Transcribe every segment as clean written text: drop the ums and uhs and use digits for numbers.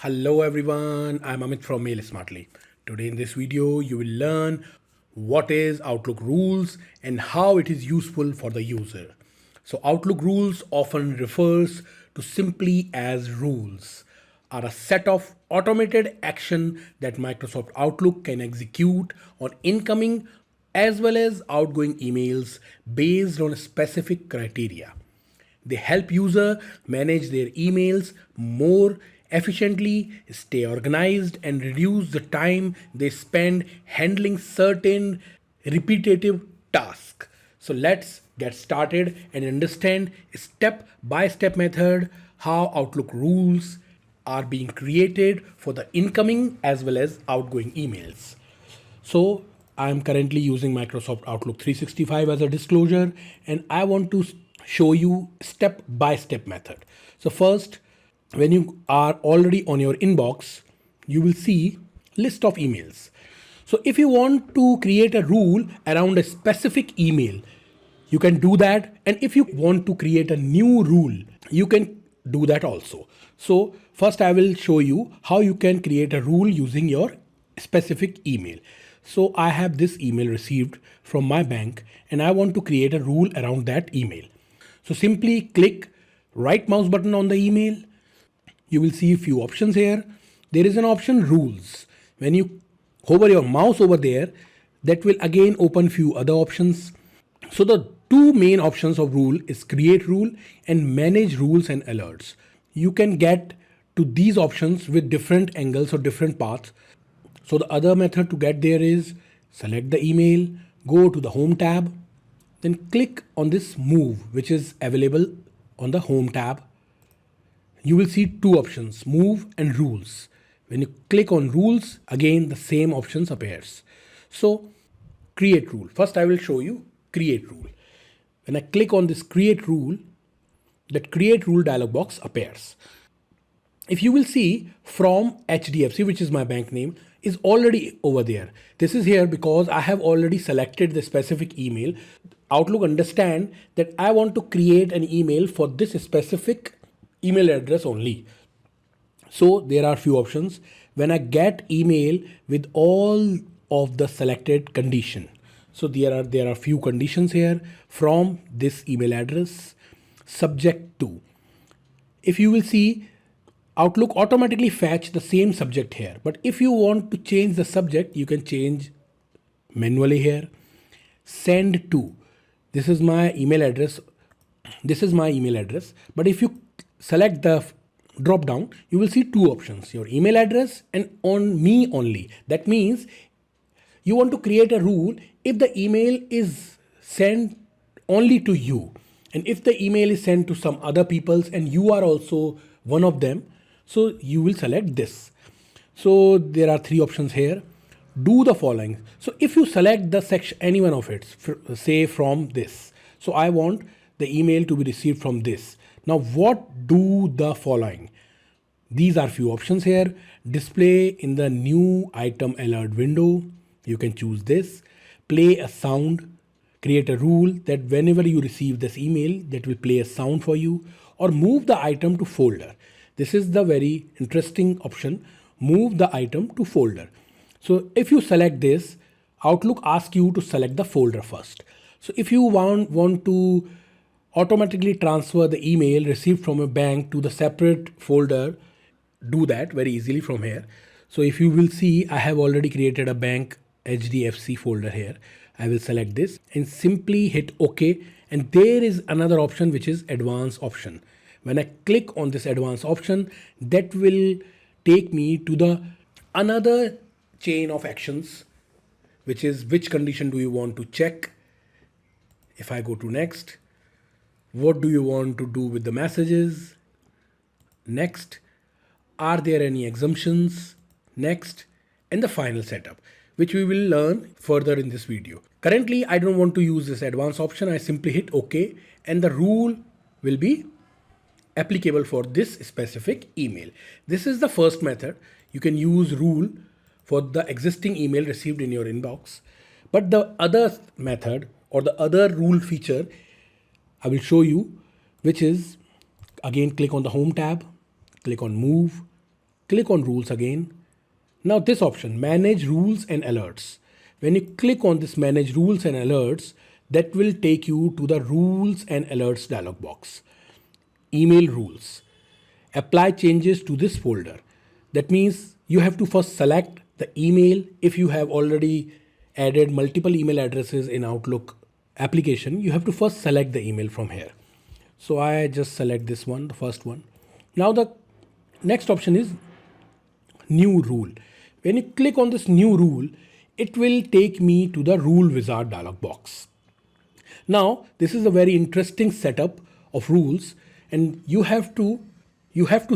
Hello everyone, I'm Amit from Mail Smartly. Today in this video, you will learn what is Outlook rules and how it is useful for the user. So Outlook rules often refers to simply as rules are a set of automated action that Microsoft Outlook can execute on incoming as well as outgoing emails based on specific criteria. They help user manage their emails more efficiently, stay organized, and reduce the time they spend handling certain repetitive tasks. So let's get started and understand step by step method how Outlook rules are being created for the incoming as well as outgoing emails. So I'm currently using Microsoft Outlook 365 as a disclosure, and I want to show you step by step method. So first, when you are already on your inbox, you will see list of emails. So if you want to create a rule around a specific email, you can do that. And if you want to create a new rule, you can do that also. So first I will show you how you can create a rule using your specific email. So I have this email received from my bank and I want to create a rule around that email. So simply click right mouse button on the email. You will see a few options here. There is an option rules. When you hover your mouse over there, that will again open few other options. So the two main options of rule is create rule and manage rules and alerts. You can get to these options with different angles or different paths. So the other method to get there is select the email, go to the home tab, then click on this move, which is available on the home tab. You will see two options, move and rules. When you click on rules, again the same options appears. So create rule. First I will show you create rule. When I click on this create rule, that create rule dialog box appears. If you will see from HDFC, which is my bank name, is already over there. This is here because I have already selected the specific email. Outlook understand that I want to create an email for this specific email address only. So there are few options. When I get email with all of the selected condition. So there are few conditions here from this email address subject to. If you will see, Outlook automatically fetch the same subject here. But if you want to change the subject, you can change manually here. Send to. This is my email address. This is my email address. But if you select the drop down, you will see two options, your email address and on me only. That means you want to create a rule if the email is sent only to you. And if the email is sent to some other people's and you are also one of them, so you will select this. So there are three options here. Do the following. So if you select the section, any one of it, say from this. So I want the email to be received from this. Now what do the following? These are few options here. Display in the new item alert window. You can choose this. Play a sound. Create a rule that whenever you receive this email, that will play a sound for you, or move the item to folder. This is the very interesting option, move the item to folder. So if you select this, Outlook asks you to select the folder first. So if you want to automatically transfer the email received from a bank to the separate folder, do that very easily from here. So if you will see, I have already created a bank HDFC folder here. I will select this and simply hit OK. And there is another option which is advanced option. When I click on this advanced option, that will take me to the another chain of actions, which is which condition do you want to check. If I go to next, what do you want to do with the messages? Next, are there any exemptions? Next, and the final setup, which we will learn further in this video. Currently, I don't want to use this advanced option. I simply hit OK and the rule will be applicable for this specific email. This is the first method. You can use rule for the existing email received in your inbox. But the other method or the other rule feature I will show you, which is again click on the home tab, click on move, click on rules again. Now this option, manage rules and alerts. When you click on this manage rules and alerts, that will take you to the rules and alerts dialog box. Email rules. Apply changes to this folder. That means you have to first select the email. If you have already added multiple email addresses in Outlook application, you have to first select the email from here. So I just select this one, the first one. Now the next option is new rule. When you click on this new rule, it will take me to the rule wizard dialog box. Now this is a very interesting setup of rules, and you have to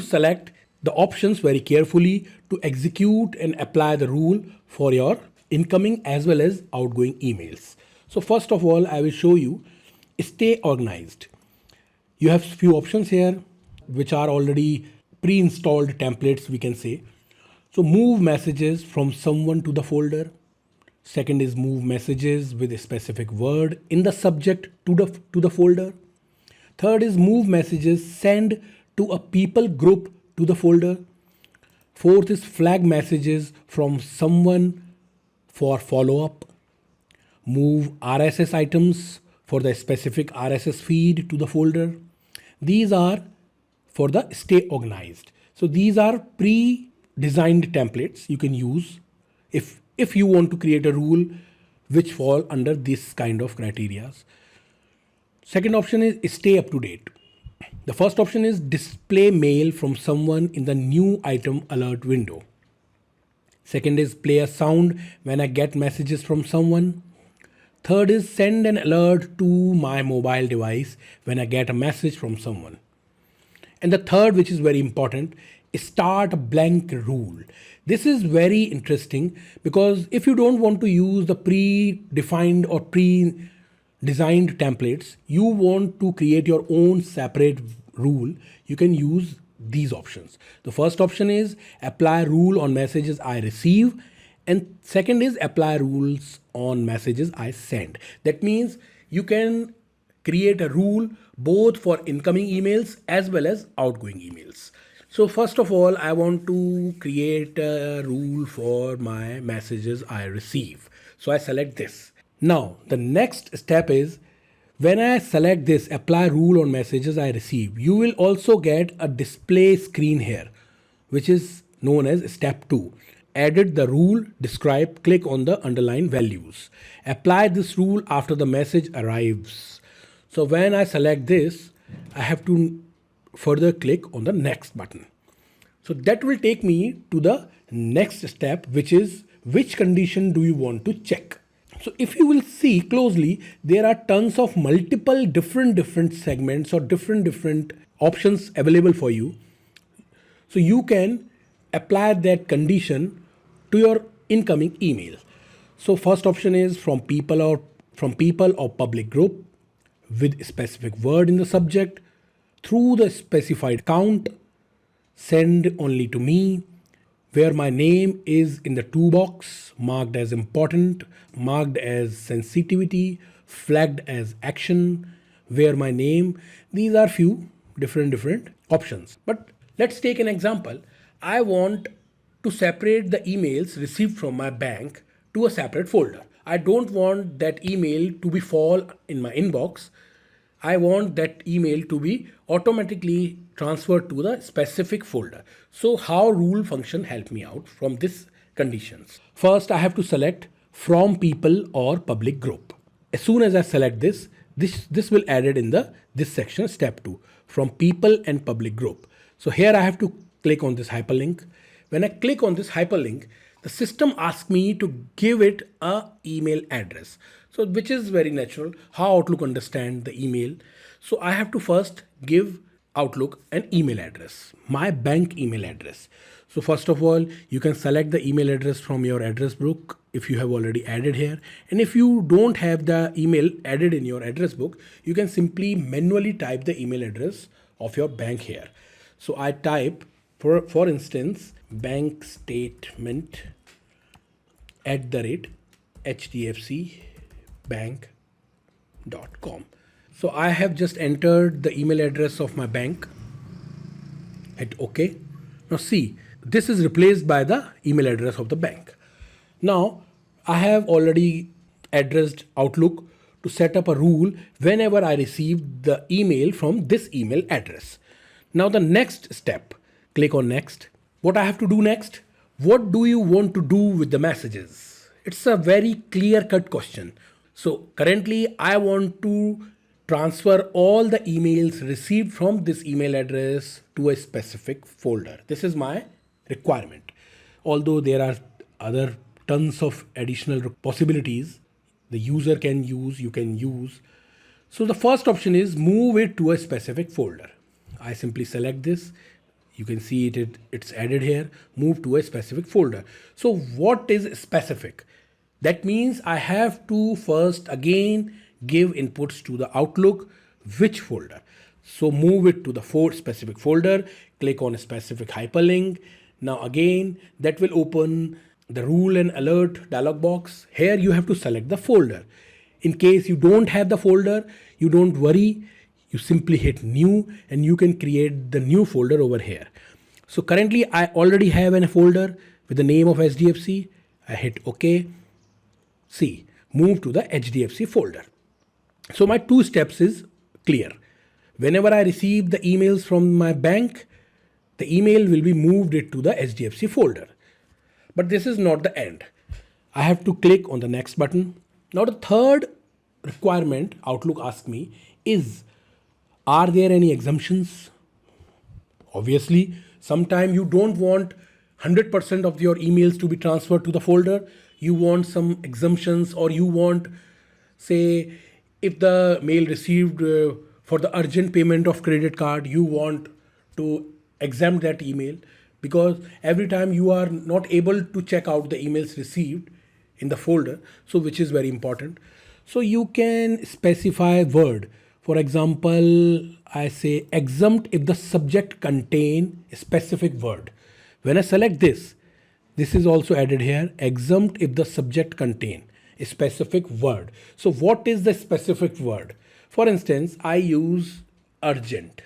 select the options very carefully to execute and apply the rule for your incoming as well as outgoing emails. So first of all, I will show you stay organized. You have few options here which are already pre-installed templates, we can say. So move messages from someone to the folder. Second is move messages with a specific word in the subject to the folder. Third is move messages send to a people group to the folder. Fourth is flag messages from someone for follow-up. Move RSS items for the specific RSS feed to the folder. These are for the stay organized. So these are pre-designed templates you can use if you want to create a rule which fall under this kind of criteria. Second option is stay up to date. The first option is display mail from someone in the new item alert window. Second is play a sound when I get messages from someone. Third is send an alert to my mobile device when I get a message from someone. And the third, which is very important, is start a blank rule. This is very interesting because if you don't want to use the pre-defined or pre-designed templates, you want to create your own separate rule, you can use these options. The first option is apply rule on messages I receive, and second is apply rules on messages I send. That means you can create a rule both for incoming emails as well as outgoing emails. So first of all, I want to create a rule for my messages I receive. So I select this. Now the next step is when I select this apply rule on messages I receive, you will also get a display screen here, which is known as step 2. Edit the rule, describe, click on the underlined values. Apply this rule after the message arrives. So when I select this, I have to further click on the next button. So that will take me to the next step, which is which condition do you want to check. So if you will see closely, there are tons of multiple different segments or different options available for you. So you can apply that condition to your incoming email. So first option is from people or public group with specific word in the subject, through the specified account, send only to me, where my name is in the to box, marked as important, marked as sensitivity, flagged as action, where my name. These are few different options. But let's take an example. I want to separate the emails received from my bank to a separate folder. I don't want that email to be fall in my inbox. I want that email to be automatically transferred to the specific folder. So how rule function help me out from this conditions? First, I have to select from people or public group. As soon as I select this will added in this section step 2 from people and public group. So here I have to click on this hyperlink. When I click on this hyperlink, the system asks me to give it a email address. So which is very natural, how Outlook understand the email. So I have to first give Outlook an email address, my bank email address. So first of all, you can select the email address from your address book if you have already added here. And if you don't have the email added in your address book, you can simply manually type the email address of your bank here. So I type, for instance, bank statement @hdfcbank.com. So I have just entered the email address of my bank. Hit OK. Now see, this is replaced by the email address of the bank. Now, I have already addressed Outlook to set up a rule whenever I receive the email from this email address. Now, the next step, click on next. What I have to do next? What do you want to do with the messages? It's a very clear cut question. So currently I want to transfer all the emails received from this email address to a specific folder. This is my requirement. Although there are other tons of additional possibilities the user can use, you can use. So the first option is move it to a specific folder. I simply select this. You can see it's added here, move to a specific folder. So what is specific? That means I have to first again give inputs to the Outlook, which folder. So move it to the specific folder, click on a specific hyperlink. Now again, that will open the rule and alert dialog box. Here you have to select the folder. In case you don't have the folder, you don't worry. You simply hit new and you can create the new folder over here. So currently I already have a folder with the name of HDFC. I hit OK. See, move to the HDFC folder. So my 2 steps is clear. Whenever I receive the emails from my bank, the email will be moved it to the HDFC folder. But this is not the end. I have to click on the next button. Now the third requirement Outlook asks me is, are there any exemptions? Obviously, sometimes you don't want 100% of your emails to be transferred to the folder. You want some exemptions, or you want, say, if the mail received for the urgent payment of credit card, you want to exempt that email, because every time you are not able to check out the emails received in the folder, so which is very important. So you can specify word. For example, I say exempt if the subject contain a specific word. When I select this is also added here, exempt if the subject contain a specific word. So what is the specific word? For instance, I use urgent.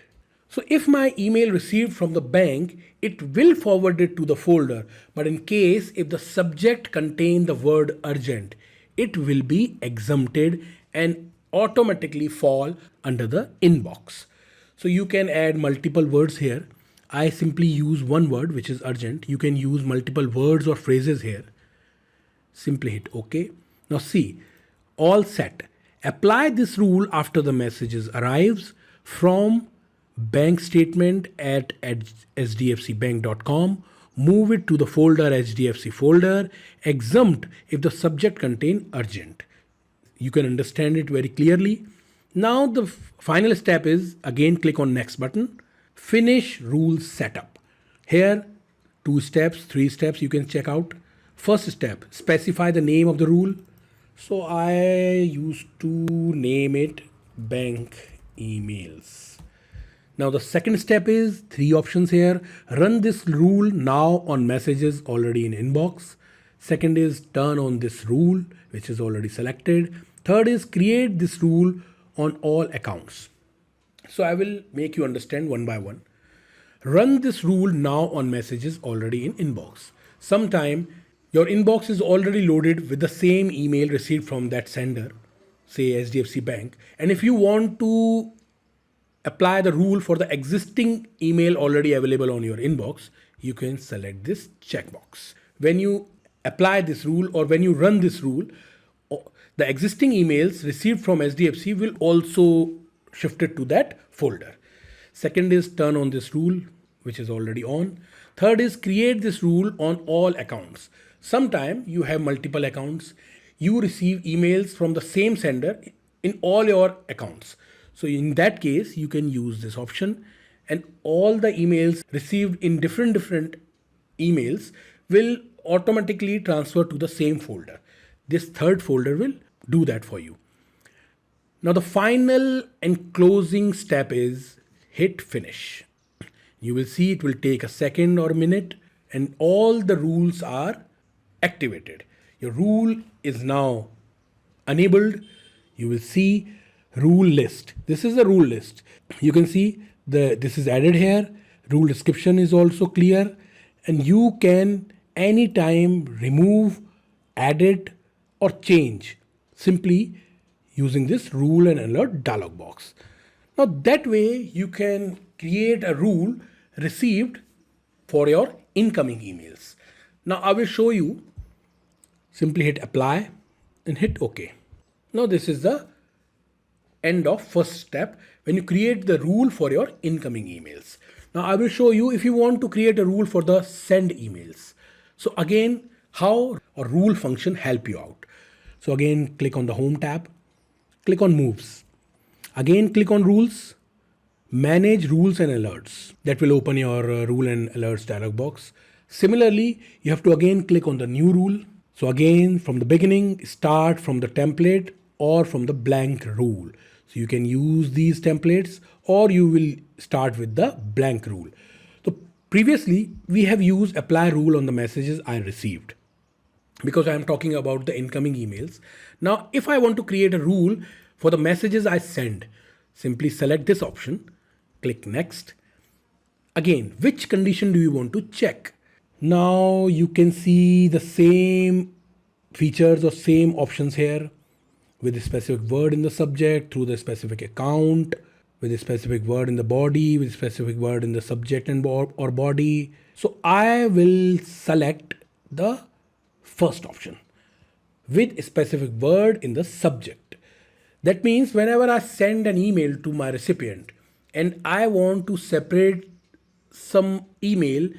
So if my email received from the bank, it will forward it to the folder. But in case if the subject contain the word urgent, it will be exempted and automatically fall under the inbox. So you can add multiple words here. I simply use one word, which is urgent. You can use multiple words or phrases here. Simply hit OK. Now see, all set. Apply this rule after the messages arrives from bank statement at hdfcbank.com. Move it to the folder HDFC folder. Exempt if the subject contain urgent. You can understand it very clearly. Now the final step is, again click on next button, finish rule setup. Here 2 steps, 3 steps you can check out. First step, specify the name of the rule. So I used to name it bank emails. Now the second step is 3 options here. Run this rule now on messages already in inbox. Second is turn on this rule, which is already selected. Third is create this rule on all accounts. So I will make you understand one by one. Run this rule now on messages already in inbox. Sometime your inbox is already loaded with the same email received from that sender, say HDFC Bank. And if you want to apply the rule for the existing email already available on your inbox, you can select this checkbox. When you apply this rule or when you run this rule, the existing emails received from HDFC will also shift it to that folder. Second is turn on this rule, which is already on. Third is create this rule on all accounts. Sometime you have multiple accounts. You receive emails from the same sender in all your accounts. So in that case, you can use this option, and all the emails received in different emails will automatically transfer to the same folder. This third folder will do that for you. Now the final and closing step is hit finish. You will see it will take a second or a minute and all the rules are activated. Your rule is now enabled. You will see rule list. This is a rule list. You can see this is added here. Rule description is also clear and you can anytime remove, edit, or change simply using this rule and alert dialog box. Now that way you can create a rule received for your incoming emails. Now I will show you. Simply hit apply and hit OK. Now this is the end of first step when you create the rule for your incoming emails. Now I will show you if you want to create a rule for the send emails. So again, how a rule function help you out. So again, click on the home tab, click on moves. Again, click on rules, manage rules and alerts. That will open your rule and alerts dialog box. Similarly, you have to again click on the new rule. So again, from the beginning, start from the template or from the blank rule. So you can use these templates or you will start with the blank rule. So previously we have used apply rule on the messages I received because I am talking about the incoming emails. Now, if I want to create a rule for the messages I send, simply select this option, click next. Again, which condition do you want to check? Now you can see the same features or same options here with a specific word in the subject, through the specific account, with a specific word in the body, with a specific word in the subject and or body. So I will select the first option with a specific word in the subject. That means whenever I send an email to my recipient and I want to separate some email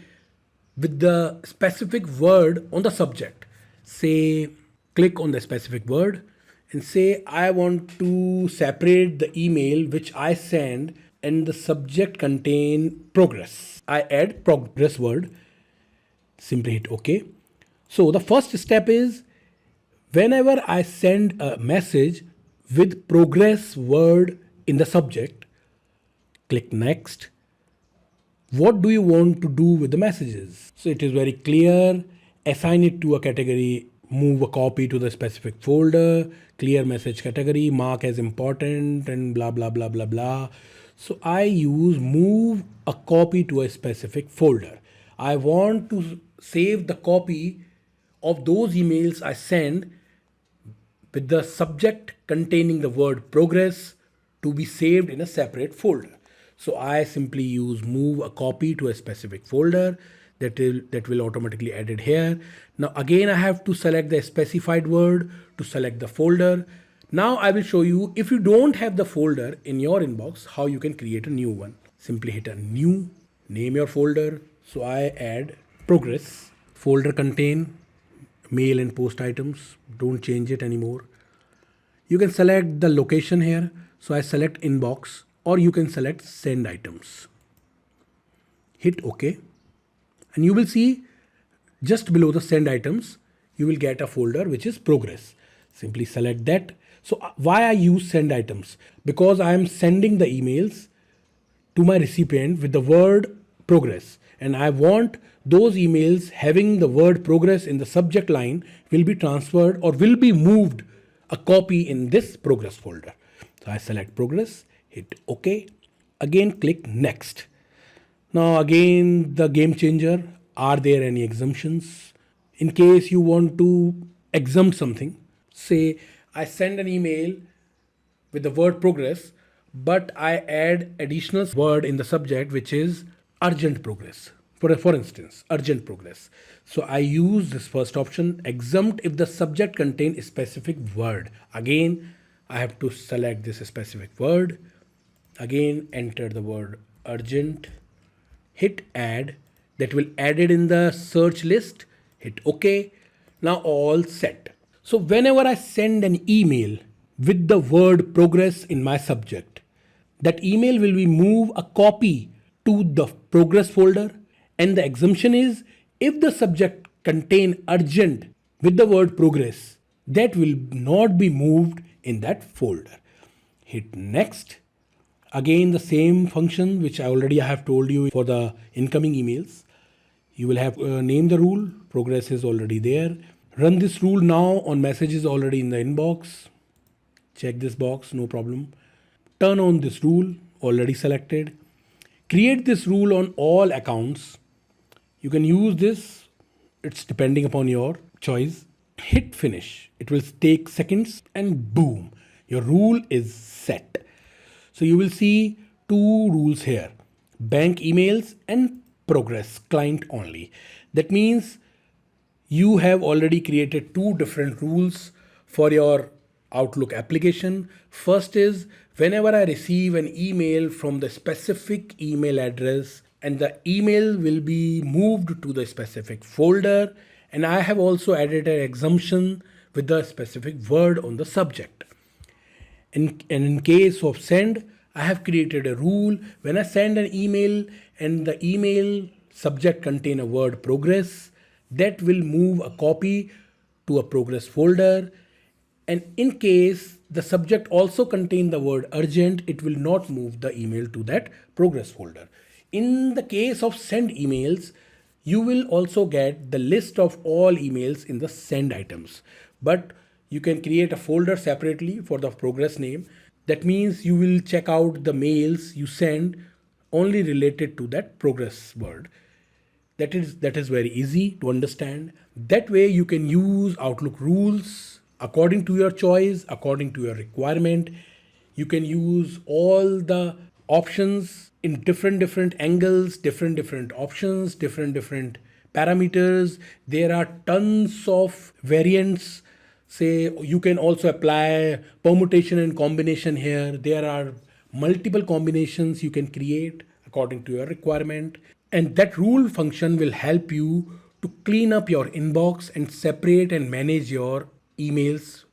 with the specific word on the subject, say click on the specific word and say I want to separate the email which I send and the subject contain progress. I add progress word, simply hit OK. So the first step is whenever I send a message with progress word in the subject, click next. What do you want to do with the messages? So it is very clear. Assign it to a category, move a copy to the specific folder, clear message category, mark as important, and blah, blah, blah, blah, blah. So I use move a copy to a specific folder. I want to save the copy of those emails I send with the subject containing the word progress to be saved in a separate folder. So I simply use move a copy to a specific folder that will automatically added here. Now again, I have to select the specified word to select the folder. Now I will show you if you don't have the folder in your inbox, how you can create a new one. Simply hit a new, name your folder. So I add progress, folder contain mail and post items. Don't change it anymore. You can select the location here. So I select inbox, or you can select send items. Hit OK. And you will see just below the send items, you will get a folder which is progress. Simply select that. So why I use send items? Because I am sending the emails to my recipient with the word progress. And I want those emails having the word progress in the subject line will be transferred or will be moved a copy in this progress folder. So I select progress, hit OK. Again, click next. Now again, the game changer. Are there any exemptions? In case you want to exempt something, say I send an email with the word progress, but I add additional word in the subject which is urgent progress. For instance, urgent progress. So I use this first option, exempt if the subject contain a specific word. Again, I have to select this specific word. Again, enter the word urgent, hit add. That will add it in the search list. Hit OK. Now all set. So whenever I send an email with the word progress in my subject, that email will be move a copy to the progress folder. And the exemption is if the subject contain urgent with the word progress, that will not be moved in that folder. Hit next. Again, the same function which I already have told you for the incoming emails. You will have name the rule. Progress is already there. Run this rule now on messages already in the inbox. Check this box, no problem. Turn on this rule, already selected. Create this rule on all accounts. You can use this, it's depending upon your choice. Hit finish. It will take seconds and boom, your rule is set. So you will see two rules here: bank emails and progress client only. That means you have already created two different rules for your Outlook application. First is whenever I receive an email from the specific email address, and the email will be moved to the specific folder, and I have also added an exemption with the specific word on the subject. And in case of send, I have created a rule: when I send an email and the email subject contain a word progress, that will move a copy to a progress folder. And in case the subject also contain the word urgent, it will not move the email to that progress folder. In the case of send emails, you will also get the list of all emails in the send items, but you can create a folder separately for the progress name. That means you will check out the mails you send only related to that progress word. That is very easy to understand. That way you can use Outlook rules according to your choice, according to your requirement. You can use all the options in different angles, different options, different parameters. There are tons of variants. Say you can also apply permutation and combination here. There are multiple combinations you can create according to your requirement. And that rule function will help you to clean up your inbox and separate and manage your emails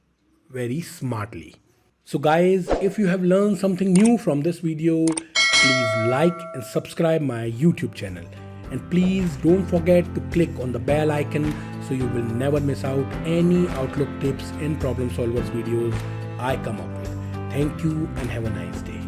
very smartly. So guys, if you have learned something new from this video, please like and subscribe my YouTube channel. And please don't forget to click on the bell icon so you will never miss out any Outlook tips and problem solvers videos I come up with. Thank you and have a nice day.